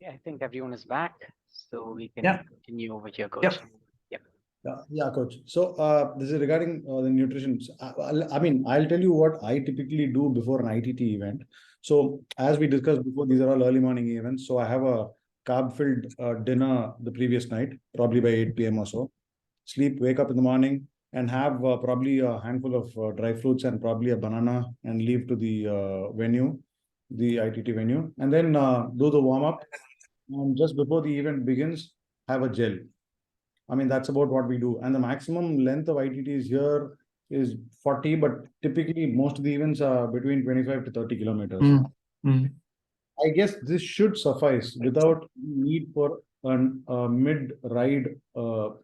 Yeah, I think everyone is back, so we can Yeah. continue over here, Coach. Yep. Yep. Yeah, coach. So this is regarding the nutrition. I mean, I'll tell you what I typically do before an ITT event. So as we discussed before, these are all early morning events. So I have a carb-filled dinner the previous night, probably by 8 p.m. or so. Sleep, wake up in the morning, and have probably a handful of dry fruits and probably a banana, and leave to the venue, the ITT venue, and then do the warm up. And just before the event begins, have a gel. I mean, that's about what we do. And the maximum length of ITTs here is 40, but typically most of the events are between 25 to 30 kilometers. I guess this should suffice without need for a mid-ride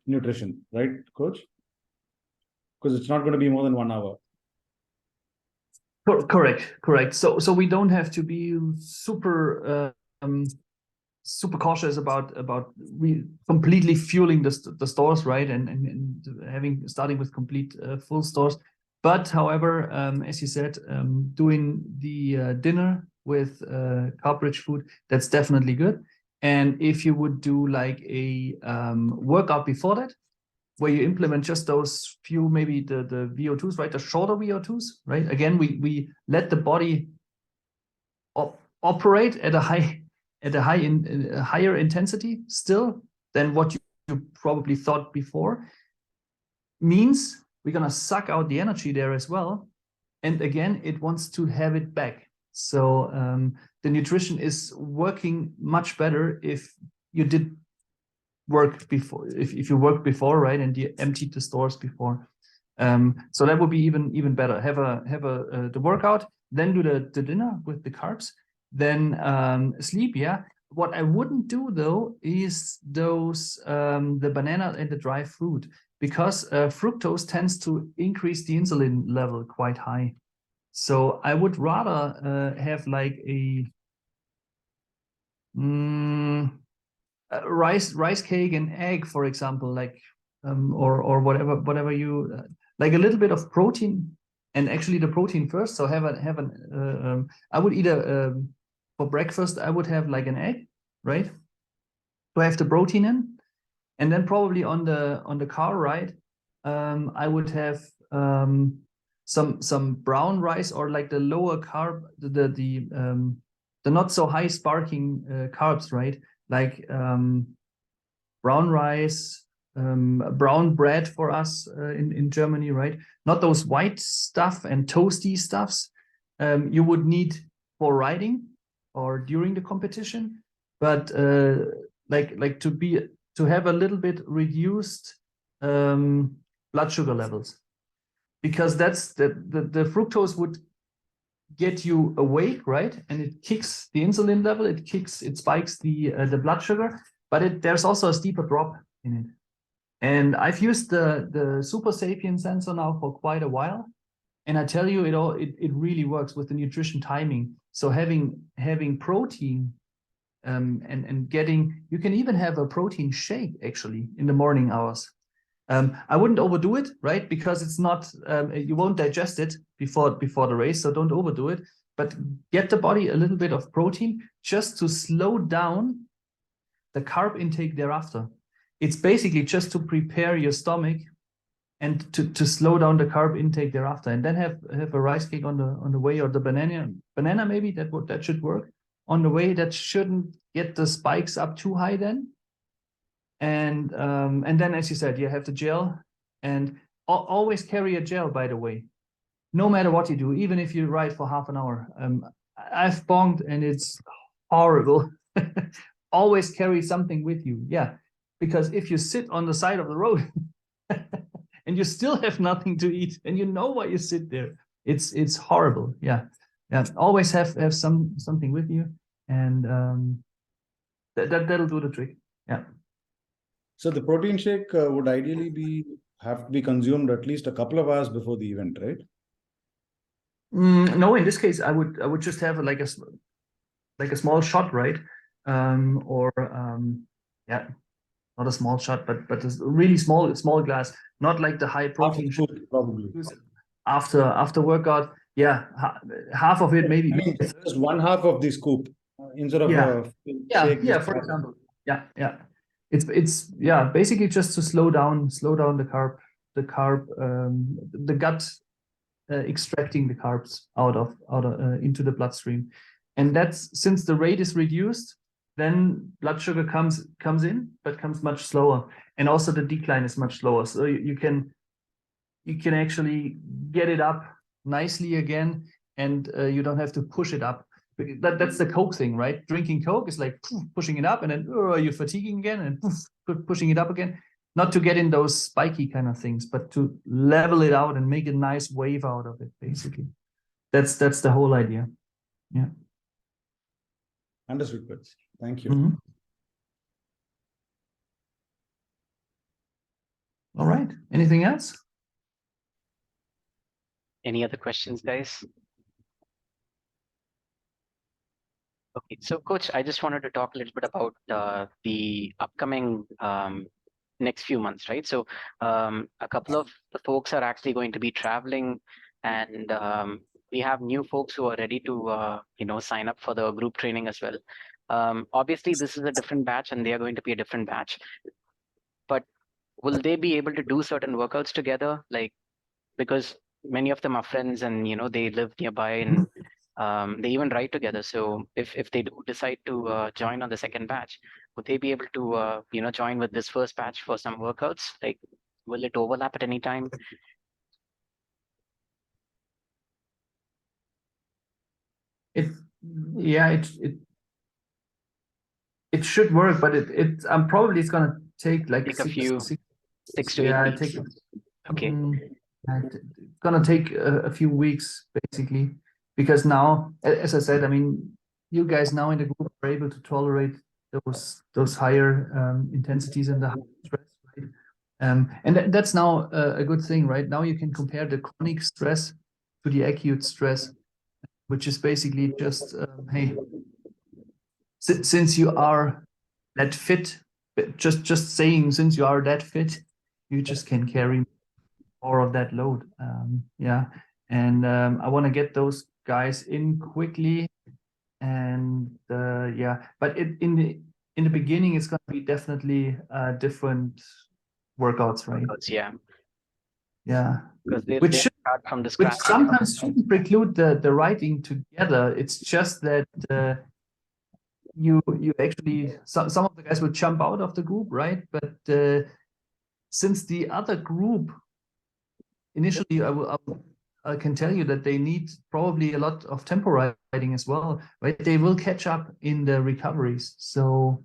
nutrition, right, coach? Because it's not going to be more than 1 hour. Correct. So we don't have to be super super cautious about completely fueling the stores, right? And starting with complete full stores. But however, as you said, doing the dinner with carb-rich food, that's definitely good. And if you would do like a workout before that, where you implement just those few, maybe the VO2s, right? The shorter VO2s, right? Again, we let the body operate at a higher intensity still than what you probably thought before. Means we're gonna suck out the energy there as well. And again, it wants to have it back. So the nutrition is working much better if you did work before, if you worked before, right, and you emptied the stores before. So that would be even better. Have the workout, then do the dinner with the carbs, then sleep. Yeah. What I wouldn't do though is those the banana and the dry fruit, because fructose tends to increase the insulin level quite high. So I would rather have like a rice cake and egg, for example, like or whatever you like, a little bit of protein, and actually the protein first. So I would eat for breakfast I would have like an egg, right, to have the protein in, and then probably on the car ride I would have some brown rice, or like the lower carb, the not so high sparking carbs, right? Like brown rice, brown bread for us in Germany, right? Not those white stuff and toasty stuffs you would need for riding or during the competition, but like to have a little bit reduced blood sugar levels, because that's the fructose would get you awake, right? And it kicks the insulin level, it spikes the blood sugar, but there's also a steeper drop in it. And I've used the Super Sapien sensor now for quite a while, and I tell you, it really works with the nutrition timing. So having protein and getting, you can even have a protein shake actually in the morning hours. I wouldn't overdo it, right? Because it's not, you won't digest it before the race, so don't overdo it. But get the body a little bit of protein just to slow down the carb intake thereafter. It's basically just to prepare your stomach and to slow down the carb intake thereafter, and then have a rice cake on the way, or the banana maybe that should work on the way. That shouldn't get the spikes up too high then. And then, as you said, you have the gel, and always carry a gel, by the way, no matter what you do, even if you ride for half an hour. I've bonged and it's horrible. Always carry something with you. Yeah, because if you sit on the side of the road and you still have nothing to eat, and you know why you sit there, it's horrible. Yeah. Always have something with you, and that'll do the trick. Yeah. So the protein shake would ideally have to be consumed at least a couple of hours before the event, right? No, in this case, I would just have like a small shot, right? Yeah, not a small shot, but a really small glass, not like the high protein shot, probably after workout. Yeah, half of it maybe. I mean, just one half of the scoop. instead of Yeah. shake, just For tap. example. Yeah. It's basically just to slow down the gut extracting the carbs out of into the bloodstream, and that's since the rate is reduced, then blood sugar comes in, but comes much slower, and also the decline is much slower. So you can actually get it up nicely again, and you don't have to push it up. That's the Coke thing, right? Drinking Coke is like pushing it up, and then you're fatiguing again, and pushing it up again. Not to get in those spiky kind of things, but to level it out and make a nice wave out of it, basically. That's the whole idea. Yeah. Understood, Coach. Thank you. Mm-hmm. All right. Anything else? Any other questions, guys? Okay, so Coach, I just wanted to talk a little bit about the upcoming next few months, right? So a couple of the folks are actually going to be traveling, and we have new folks who are ready to sign up for the group training as well. Obviously, this is a different batch, and they are going to be a different batch. But will they be able to do certain workouts together? Like, because many of them are friends, and they live nearby, and they even ride together. So if they do decide to join on the second batch, would they be able to join with this first batch for some workouts? Like, will it overlap at any time? It should work, but probably it's gonna take like Take a few 6 to 8 yeah, weeks. Okay. It's gonna take a few weeks, basically, because now, as I said, I mean, you guys now in the group are able to tolerate those higher intensities and the high stress, right? And that's now a good thing, right? Now you can compare the chronic stress to the acute stress, which is basically just, hey, since you are that fit, just saying, since you are that fit, you just can carry more of that load. Yeah, and I want to get those guys in quickly, and yeah, but in the beginning, it's going to be definitely different workouts, right? Workouts, yeah. Yeah, Because they which start from the which scratch. sometimes shouldn't preclude the writing together. It's just that you actually some of the guys will jump out of the group, right? But since the other group initially, I can tell you that they need probably a lot of tempo riding as well, right? They will catch up in the recoveries, so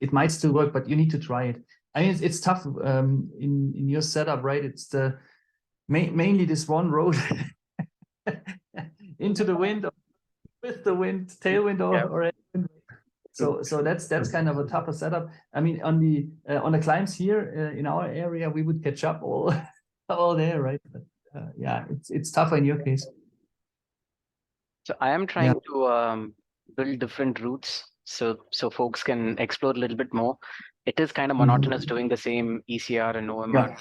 it might still work, but you need to try it. I mean, it's tough in your setup, right? It's the mainly this one road into the wind, with the wind, tailwind, or so that's kind of a tougher setup. I mean, on the climbs here in our area, we would catch up all there, right? But yeah, it's tougher in your case. So I am trying to build different routes so folks can explore a little bit more. It is kind of monotonous doing the same ECR and OMR.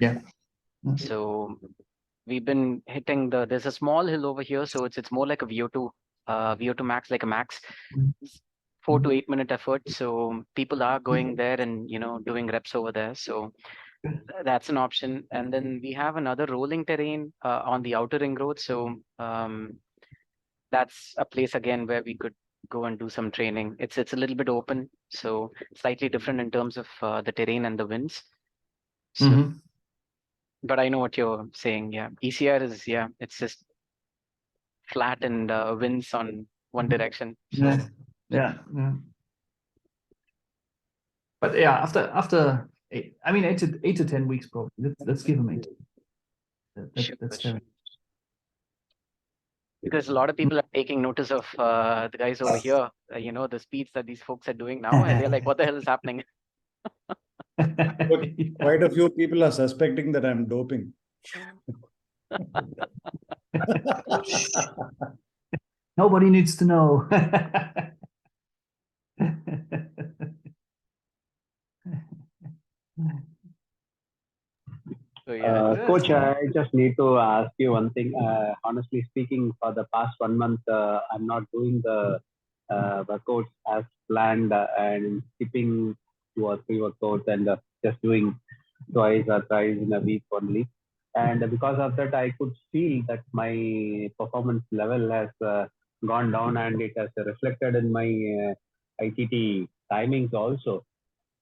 Yeah. So we've been hitting there's a small hill over here, so it's more like a VO2 max, like a max 4 to 8 minute effort. So people are going there and doing reps over there. So that's an option. And then we have another rolling terrain on the outer ring road. So that's a place again where we could go and do some training. It's a little bit open, so slightly different in terms of the terrain and the winds. So, but I know what you're saying. Yeah, ECR is it's just flat and winds on one direction. So. Yeah. But yeah, after 8 to 10 weeks probably. Let's give them 8. That's fair. Because a lot of people are taking notice of the guys over here, the speeds that these folks are doing now, and they're like, what the hell is happening? Quite a few people are suspecting that I'm doping. Nobody needs to know. So, yeah, Coach, I just need to ask you one thing. Honestly speaking, for the past 1 month, I'm not doing the workouts as planned and skipping 2 or 3 workouts and just doing twice or thrice in a week only. And because of that, I could feel that my performance level has gone down and it has reflected in my ITT timings also.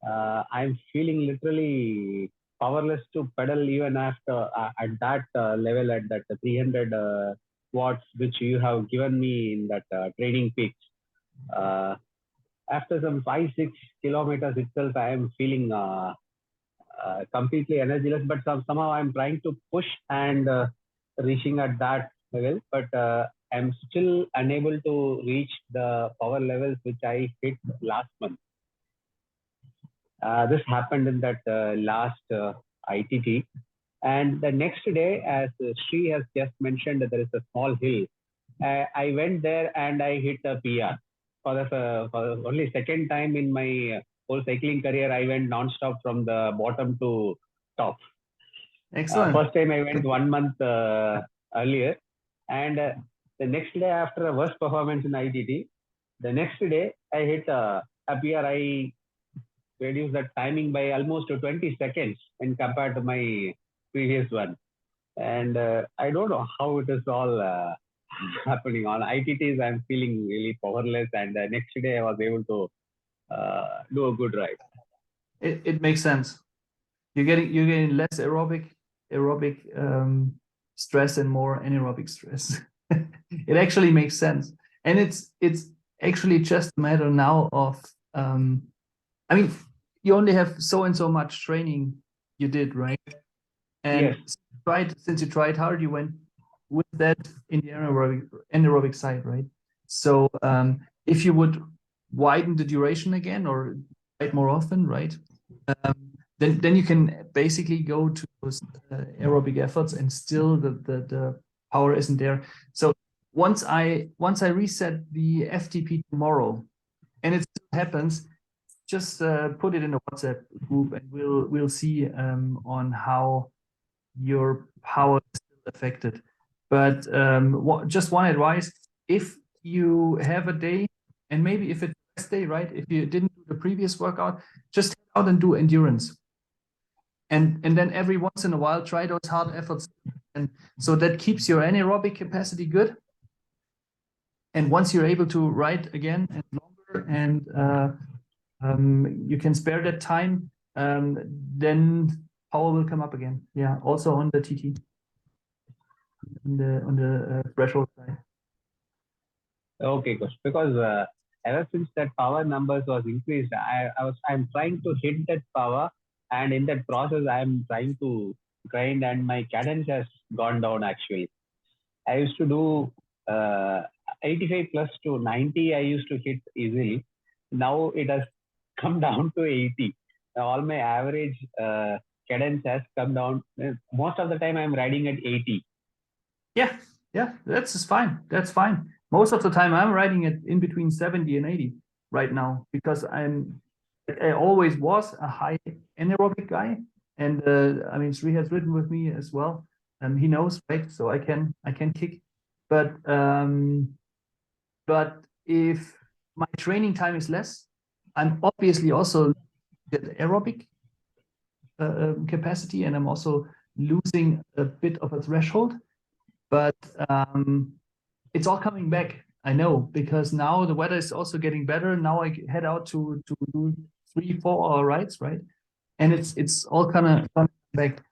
I'm feeling literally powerless to pedal even after at that level, at that 300 watts, which you have given me in that training peaks. Uh, After some 5-6 kilometers itself, I am feeling completely energyless, but somehow I'm trying to push and reaching at that level, but I'm still unable to reach the power levels which I hit last month. This happened in that last ITT. And the next day, as Sri has just mentioned, there is a small hill. I went there and I hit a PR. For only second time in my whole cycling career, I went non-stop from the bottom to top. Excellent. First time I went 1 month earlier. And the next day after a worst performance in ITT, the next day I hit a PR. I reduced the timing by almost 20 seconds when compared to my previous one. And I don't know how it is all happening on ITTs. I'm feeling really powerless, and next day I was able to do a good ride. It makes sense. You're getting less aerobic stress and more anaerobic stress. It actually makes sense, and it's actually just a matter now of I mean, you only have so and so much training you did, right? And Yes. since you tried hard, you went with that in the anaerobic side, right? So if you would widen the duration again or ride more often, right? Then you can basically go to those aerobic efforts and still the power isn't there. So once I reset the FTP tomorrow, and it still happens, just put it in a WhatsApp group, and we'll see on how your power is still affected. But just one advice: if you have a day, and maybe if it's rest day, right? If you didn't do the previous workout, just head out and do endurance. And then every once in a while, try those hard efforts, and so that keeps your anaerobic capacity good. And once you're able to ride again and longer, and you can spare that time, then power will come up again. Yeah, also on the TT, on the threshold side. Okay, coach. Because ever since that power numbers was increased, I'm trying to hit that power, and in that process, I'm trying to grind, and my cadence has gone down actually. I used to do 85 plus to 90. I used to hit easily. Now it has come down to 80. Now all my average cadence has come down. Most of the time, I'm riding at 80. Yeah, that's just fine. That's fine. Most of the time, I'm riding it in between 70 and 80 right now, because I always was a high anaerobic guy, and I mean, Sri has ridden with me as well, and he knows, right? So I can kick, but if my training time is less, I'm obviously also the aerobic capacity, and I'm also losing a bit of a threshold. But it's all coming back, I know, because now the weather is also getting better. Now I head out to do 3-4 hour rides, right? And it's all kind of coming back.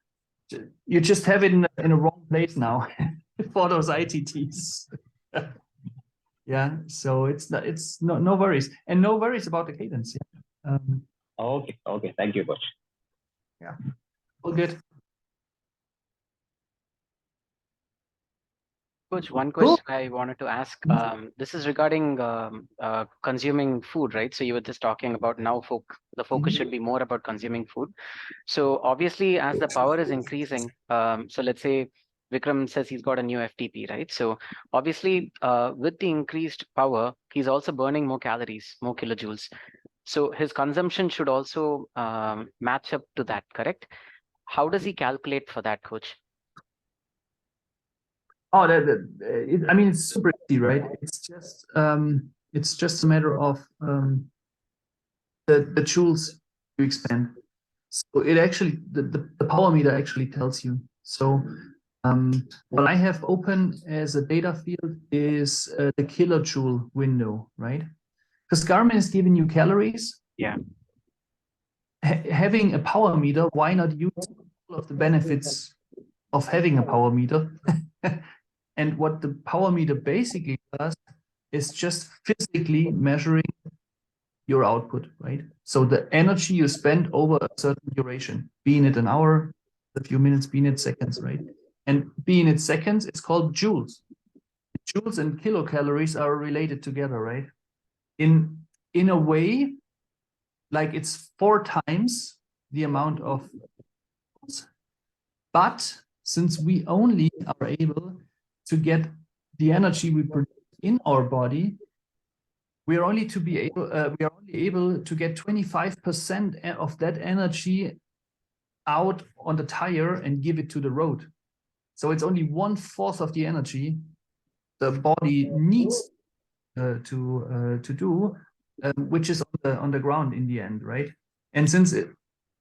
You just have it in a wrong place now for those ITTs. Yeah, so it's no worries, and no worries about the cadence. Yeah. Okay. Thank you, coach. Yeah, all good. Coach, one Cool. question I wanted to ask. This is regarding consuming food, right? So you were just talking about now the focus should be more about consuming food. So obviously, as the power is increasing, so let's say Vikram says he's got a new FTP, right? So obviously, with the increased power, he's also burning more calories, more kilojoules. So his consumption should also match up to that, correct? How does he calculate for that, coach? Oh, I mean, it's super easy, right? It's just It's just a matter of the joules you expend. So it actually, the power meter actually tells you. So what I have open as a data field is the kilojoule window, right? Because Garmin is giving you calories. Yeah. Having a power meter, why not use all of the benefits of having a power meter? And what the power meter basically does is just physically measuring your output, right? So the energy you spend over a certain duration, being it an hour, a few minutes, being it seconds, right? And being it seconds, it's called joules. Joules and kilocalories are related together, right? In a way, like it's 4 times the amount of, but since we only are able to get the energy we produce in our body, we are only able to get 25% of that energy out on the tire and give it to the road. So it's only 1/4 of the energy the body needs to do, which is on the ground in the end, right? And since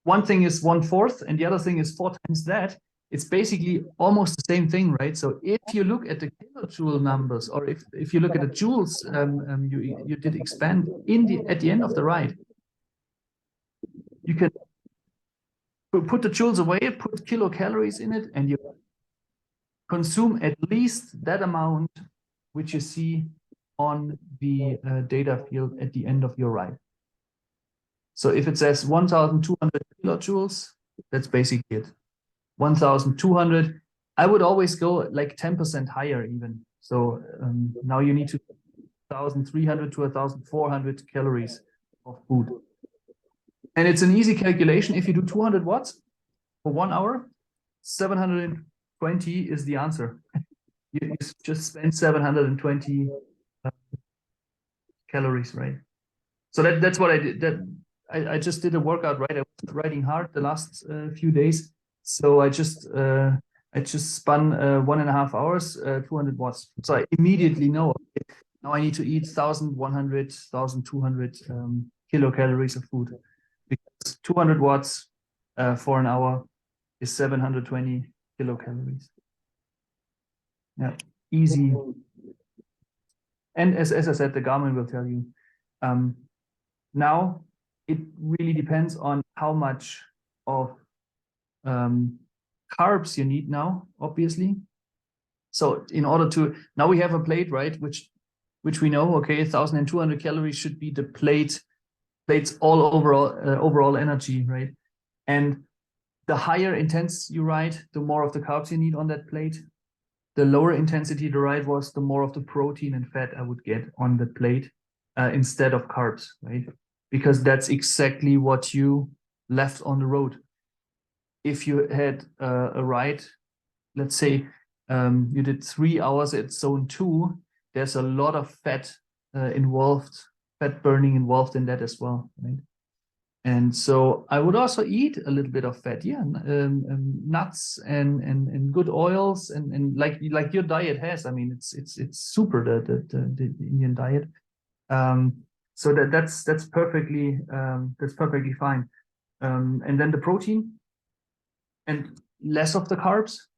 one thing is 1/4 and the other thing is 4 times that, it's basically almost the same thing, right? So if you look at the kilojoule numbers, or if you look at the joules you did expand at the end of the ride, you can put the joules away, put kilocalories in it, and you consume at least that amount which you see on the data field at the end of your ride. So if it says 1,200 kilojoules, that's basically it. 1,200. I would always go like 10% higher even. So now you need to 1,300 to 1,400 calories of food. And it's an easy calculation. If you do 200 watts for 1 hour, 720 is the answer. You just spend 720 calories, right? So that's what I did. I just did a workout, right? I was riding hard the last few days. So I just spun 1.5 hours, 200 watts. So I immediately know, okay, now I need to eat 1,100, 1,200 kilocalories of food, because 200 watts for an hour is 720 kilocalories. Yeah, easy. And as I said, the Garmin will tell you. Now it really depends on how much of carbs you need now, obviously. So in order to, now we have a plate, right, which we know, okay, 1,200 calories should be the plate's all overall energy, right? And the higher intense you ride, the more of the carbs you need on that plate. The lower intensity the ride was, the more of the protein and fat I would get on the plate instead of carbs, right? Because that's exactly what you left on the road. If you had a ride, let's say you did 3 hours at zone 2, there's a lot of fat involved, fat burning involved in that as well, right? And so I would also eat a little bit of fat, yeah, nuts and good oils and like your diet has. I mean, it's super the Indian diet. So that's perfectly fine. And then the protein and less of the carbs.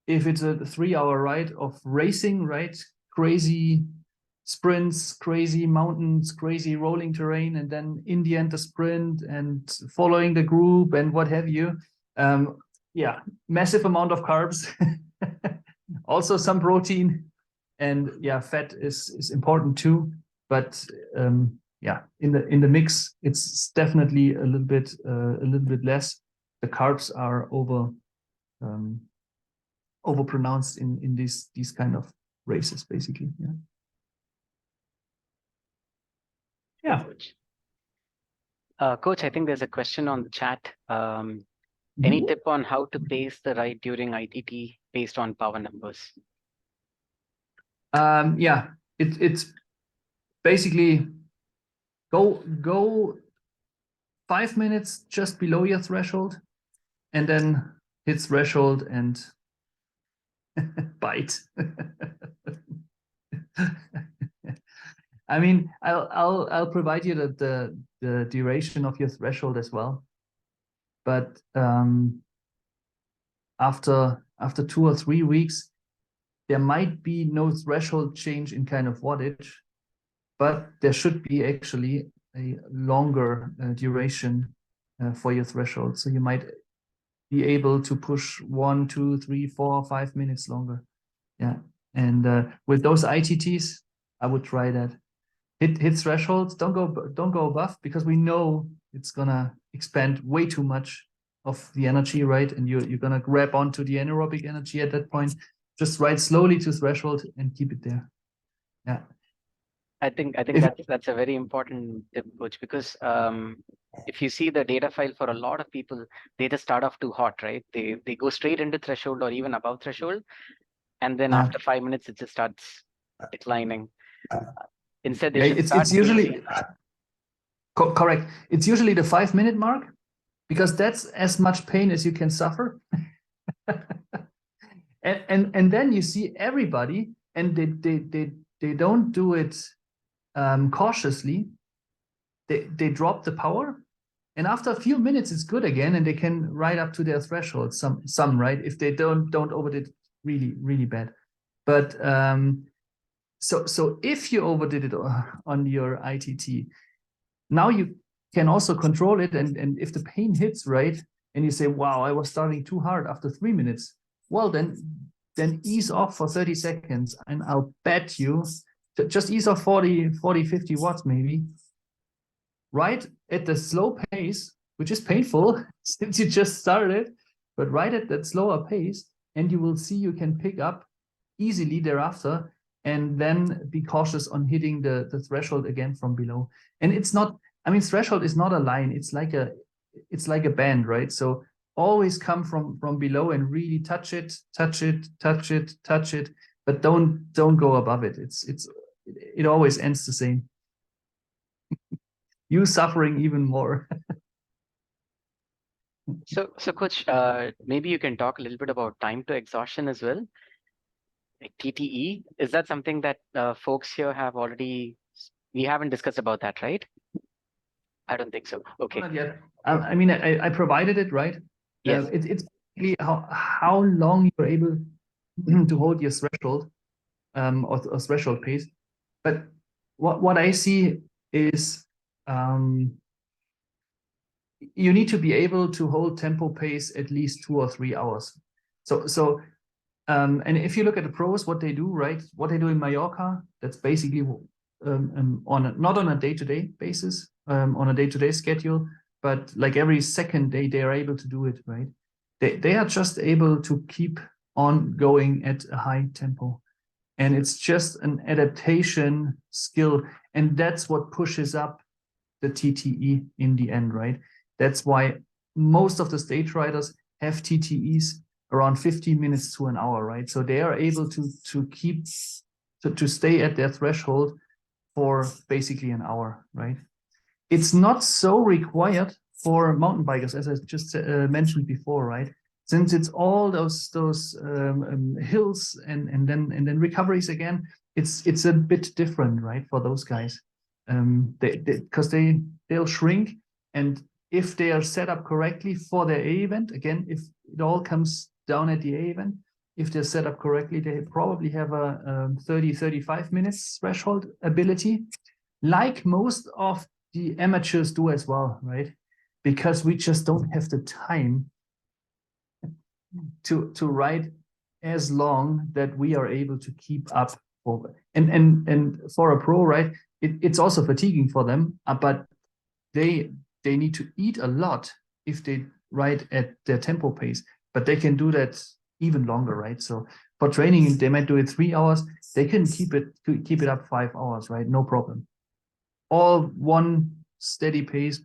If it's a 3-hour ride of racing, right? Crazy sprints, crazy mountains, crazy rolling terrain, and then in the end the sprint and following the group and what have you. Yeah, massive amount of carbs, also some protein, and yeah, fat is important too. But yeah, in the mix, it's definitely a little bit less. The carbs are over pronounced in these kind of races, basically. Yeah. Yeah. Coach, I think there's a question on the chat. Any tip on how to pace the ride during ITT based on power numbers? Yeah, it's basically go 5 minutes just below your threshold, and then hit threshold and bite. I mean, I'll provide you the duration of your threshold as well. But after 2 or 3 weeks, there might be no threshold change in kind of wattage, but there should be actually a longer duration for your threshold. So you might be able to push 1, 2, 3, 4, 5 minutes longer. Yeah. And with those ITTs, I would try that. Hit thresholds, don't go above, because we know it's gonna expand way too much of the energy, right? And you're gonna grab onto the anaerobic energy at that point. Just ride slowly to threshold and keep it there. Yeah. I think that's a very important tip, Coach, because if you see the data file for a lot of people, they just start off too hot, right? They go straight into threshold or even above threshold, and then after 5 minutes it just starts declining. Instead, they should it's start usually correct. It's usually the 5-minute mark, because that's as much pain as you can suffer. and then you see everybody, and they don't do it cautiously. They drop the power, and after a few minutes it's good again, and they can ride up to their threshold. Some right, if they don't overdid it really bad. But so if you overdid it on your ITT, now you can also control it, and if the pain hits, right, and you say, wow, I was starting too hard after 3 minutes, well, then ease off for 30 seconds, and I'll bet you just ease off 40, 50 watts maybe, right at the slow pace, which is painful since you just started, but right at that slower pace, and you will see you can pick up easily thereafter, and then be cautious on hitting the threshold again from below. And it's not, I mean, threshold is not a line, it's like a band, right? So always come from below and really touch it, but don't go above it. It always ends the same. You suffering even more. So Coach, maybe you can talk a little bit about time to exhaustion as well. Like TTE, is that something that folks here have already? We haven't discussed about that, right? I don't think so. Okay. Not yet. I mean, I provided it, right? Yes. It's basically how long you're able to hold your threshold, or threshold pace. But what I see is you need to be able to hold tempo pace at least 2 or 3 hours. So and if you look at the pros, what they do, right? What they do in Mallorca, that's basically not on a day-to-day basis, on a day-to-day schedule, but like every second day they are able to do it, right? They are just able to keep on going at a high tempo. And it's just an adaptation skill. And that's what pushes up the TTE in the end, right? That's why most of the stage riders have TTEs around 15 minutes to an hour, right? So they are able to keep to stay at their threshold for basically an hour, right? It's not so required for mountain bikers, as I just mentioned before, right? Since it's all those hills and then recoveries again, it's a bit different, right, for those guys, because they'll shrink, and if they are set up correctly for their A event, again, if it all comes down at the A event, if they're set up correctly, they probably have a 30-35 minutes threshold ability, like most of the amateurs do as well, right? Because we just don't have the time to ride as long that we are able to keep up for. And for a pro, right, it's also fatiguing for them, but they need to eat a lot if they ride at their tempo pace, but they can do that even longer, right? So for training, they might do it 3 hours. They can keep it up 5 hours, right? No problem. All one steady pace,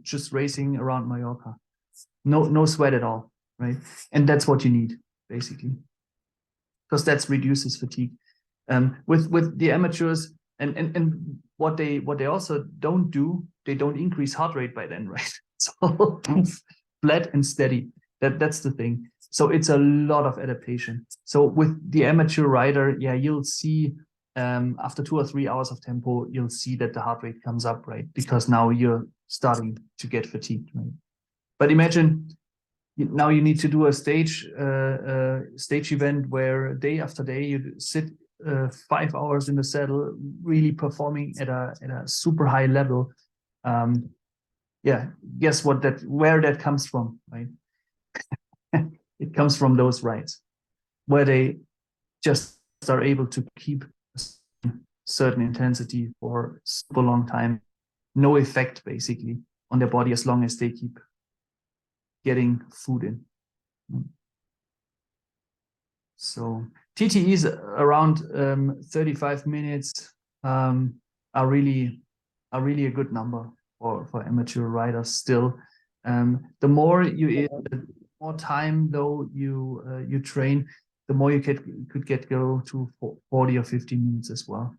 just racing around Mallorca. No sweat at all, right? And that's what you need, basically, because that reduces fatigue. With the amateurs, and what they also don't do, they don't increase heart rate by then, right? So flat and steady. That's the thing. So it's a lot of adaptation. So with the amateur rider, yeah, you'll see after 2 or 3 hours of tempo, you'll see that the heart rate comes up, right? Because now you're starting to get fatigued, right? But imagine now you need to do a stage event where day after day you sit 5 hours in the saddle, really performing at a super high level. Yeah, guess what? Where that comes from, right? It comes from those rides where they just are able to keep a certain intensity for super long time, no effect basically on their body as long as they keep getting food in. So TTEs around 35 minutes are really a good number for amateur riders still. The more more time though you train, the more you could go to 40 or 50 minutes as well.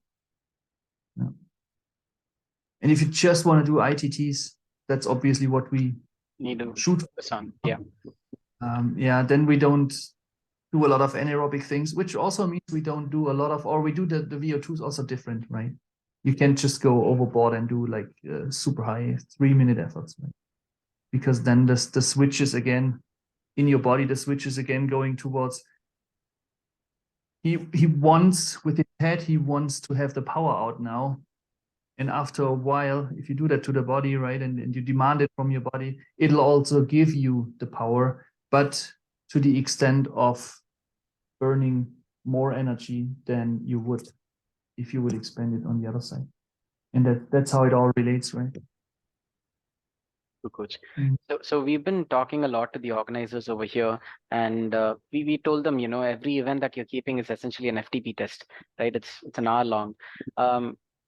Yeah. And if you just want to do ITTs, that's obviously what we Need to shoot focus on. Yeah. Yeah, then we don't do a lot of anaerobic things, which also means we don't do a lot of, or we do the VO2 is also different, right? You can't just go overboard and do like super high 3-minute efforts, right? Because then the switches again in your body, the switches again going towards he wants with his head, he wants to have the power out now. And after a while, if you do that to the body, right, and you demand it from your body, it'll also give you the power, but to the extent of burning more energy than you would if you would expend it on the other side. And that's how it all relates, right? Coach. Mm. So we've been talking a lot to the organizers over here, and we told them, every event that you're keeping is essentially an FTP test, right? It's an hour long.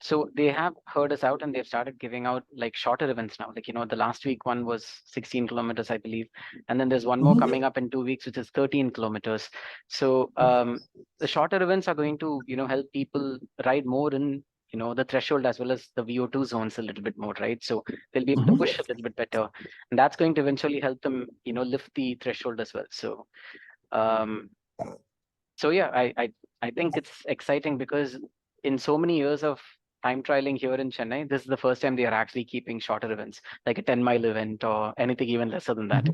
So they have heard us out and they've started giving out like shorter events now. Like, the last week one was 16 kilometers, I believe. And then there's one more coming up in 2 weeks, which is 13 kilometers. So the shorter events are going to, help people ride more in, the threshold as well as the VO2 zones a little bit more, right? So they'll be able to push a little bit better. And that's going to eventually help them, lift the threshold as well. So yeah, I think it's exciting because in so many years of time trialing here in Chennai, this is the first time they are actually keeping shorter events, like a 10-mile event or anything even lesser than that.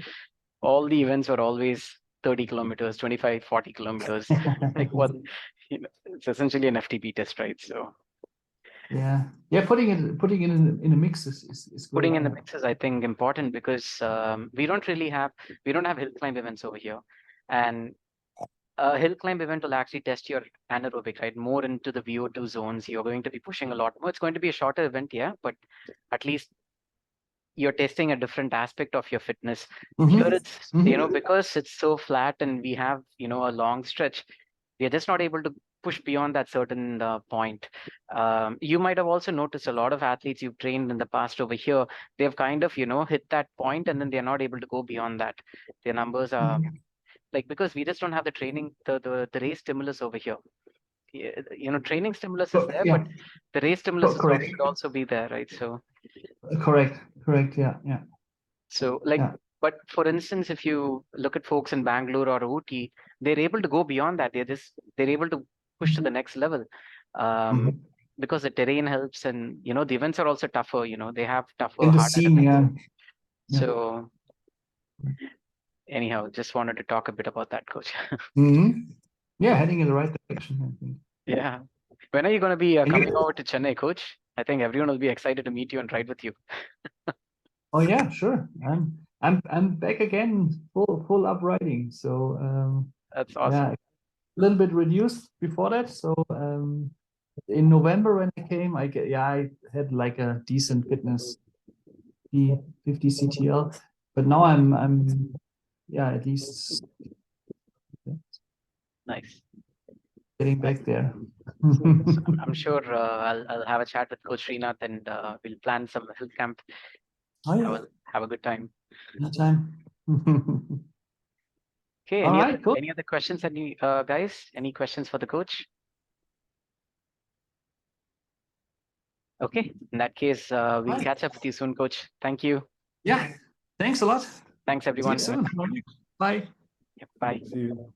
All the events were always 30 kilometers, 25, 40 kilometers. Like it's essentially an FTP test, right? So yeah, putting it in a mix is great. Putting in the mix is, I think, important because we don't have hill climb events over here, and a hill climb event will actually test your anaerobic, right? More into the VO2 zones. You're going to be pushing a lot more. It's going to be a shorter event, yeah, but at least you're testing a different aspect of your fitness. Here it's, because it's so flat and we have, a long stretch, we are just not able to push beyond that certain point. You might have also noticed a lot of athletes you've trained in the past over here, they've kind of, hit that point and then they're not able to go beyond that. Their numbers are like, because we just don't have the training, the race stimulus over here. Training stimulus is there, but the race stimulus should also be there, right? So correct, yeah. So but for instance, if you look at folks in Bangalore or Ooty, they're able to go beyond that. They're able to push to the next level. Because the terrain helps and the events are also tougher, they have tougher In the harder scene, events. Yeah. So anyhow, just wanted to talk a bit about that, Coach. Yeah, heading in the right direction, I think. Yeah. When are you going to be coming over to Chennai, Coach? I think everyone will be excited to meet you and ride with you. Oh yeah, sure. I'm back again, full up riding. So That's awesome. yeah, a little bit reduced before that. So in November when I came, I had like a decent fitness 50 CTL, but now I'm at least Nice. getting back there. I'm sure I'll have a chat with Coach Srinath and we'll plan some hill camp. Oh yeah, have a good time. anytime. Okay. All right, cool. Any other questions? Guys? Any questions for the coach? Okay. In that case, we'll catch up with you soon, Coach. Thank you. Yeah. Thanks a lot. Thanks, everyone. See you soon. Bye. Yep, bye. See you.